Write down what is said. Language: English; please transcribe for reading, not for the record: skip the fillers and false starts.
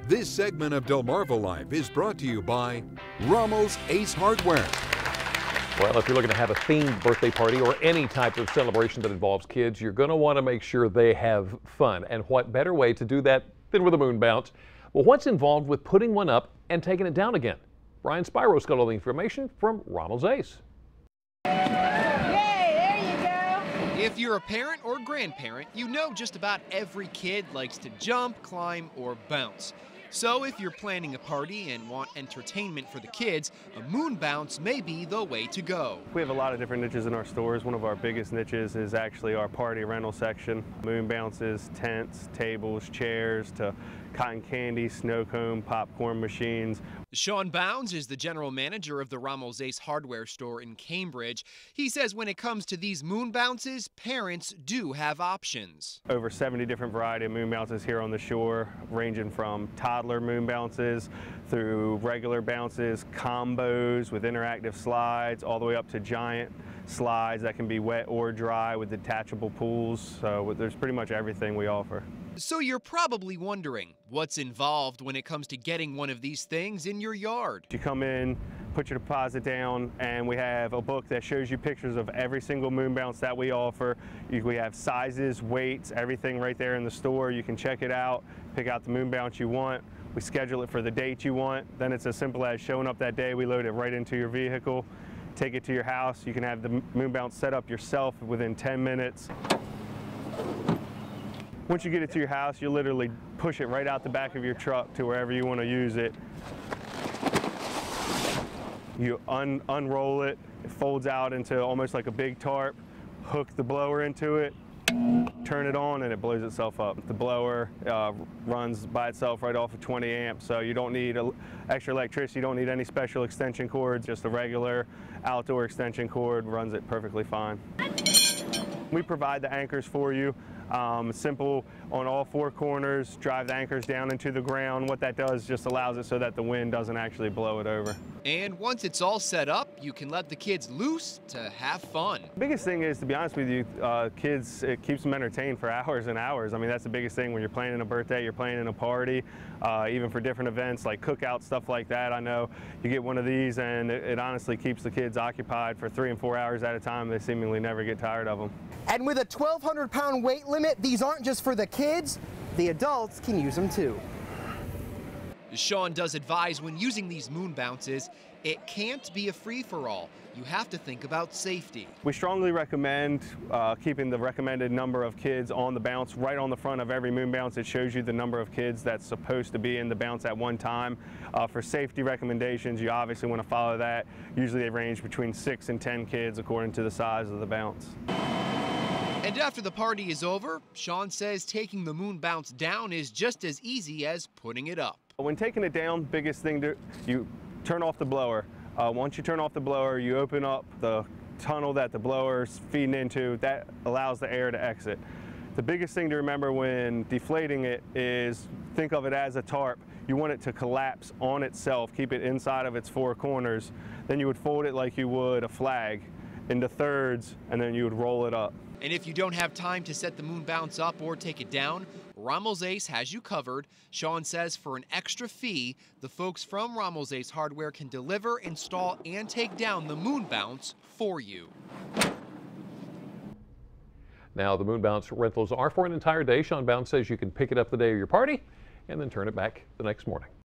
This segment of Delmarva Life is brought to you by Rommel's Ace Hardware. Well, if you're looking to have a themed birthday party or any type of celebration that involves kids, you're going to want to make sure they have fun. And what better way to do that than with a moon bounce? Well, what's involved with putting one up and taking it down again? Brian Spiro's got all the information from Rommel Ace. If you're a parent or grandparent, you know just about every kid likes to jump, climb, or bounce. So if you're planning a party and want entertainment for the kids, a moon bounce may be the way to go. We have a lot of different niches in our stores. One of our biggest niches is actually our party rental section. Moon bounces, tents, tables, chairs, to cotton candy, snow cone, popcorn machines. Sean Bounds is the general manager of the Rommel Ace hardware store in Cambridge. He says when it comes to these moon bounces, parents do have options. Over 70 different variety of moon bounces here on the shore, ranging from toddler moon bounces through regular bounces, combos with interactive slides, all the way up to giant slides that can be wet or dry with detachable pools. So there's pretty much everything we offer. So you're probably wondering what's involved when it comes to getting one of these things in your yard. You come in, put your deposit down, and we have a book that shows you pictures of every single moon bounce that we offer. We have sizes, weights, everything right there in the store. You can check it out, pick out the moon bounce you want. We schedule it for the date you want. Then it's as simple as showing up that day. We load it right into your vehicle, take it to your house. You can have the moon bounce set up yourself within 10 minutes. Once you get it to your house, you literally push it right out the back of your truck to wherever you want to use it. You unroll it, it folds out into almost like a big tarp, hook the blower into it, turn it on, and it blows itself up. The blower runs by itself right off of 20 amps, so you don't need extra electricity, you don't need any special extension cords, just a regular outdoor extension cord runs it perfectly fine. We provide the anchors for you. Simple on all four corners, drive the anchors down into the ground. What that does just allows it so that the wind doesn't actually blow it over. And once it's all set up, you can let the kids loose to have fun. The biggest thing is, to be honest with you, kids, it keeps them entertained for hours and hours. I mean, that's the biggest thing when you're planning a birthday, you're planning a party, even for different events like cookouts, stuff like that. I know you get one of these and it honestly keeps the kids occupied for 3 and 4 hours at a time. They seemingly never get tired of them. And with a 1,200-pound weight limit, these aren't just for the kids, the adults can use them too. Sean does advise when using these moon bounces, it can't be a free-for-all. You have to think about safety. We strongly recommend keeping the recommended number of kids on the bounce. Right on the front of every moon bounce, it shows you the number of kids that's supposed to be in the bounce at one time. For safety recommendations, you obviously want to follow that. Usually they range between 6 and 10 kids according to the size of the bounce. And after the party is over, Sean says taking the moon bounce down is just as easy as putting it up. When taking it down, biggest thing, you turn off the blower. Once you turn off the blower, you open up the tunnel that the blower's feeding into. That allows the air to exit. The biggest thing to remember when deflating it is think of it as a tarp. You want it to collapse on itself, keep it inside of its four corners. Then you would fold it like you would a flag into thirds, and then you would roll it up. And if you don't have time to set the moon bounce up or take it down, Rommel Ace has you covered. Sean says for an extra fee, the folks from Rommel Ace Hardware can deliver, install, and take down the moon bounce for you. Now, the moon bounce rentals are for an entire day. Sean Bounce says you can pick it up the day of your party and then turn it back the next morning.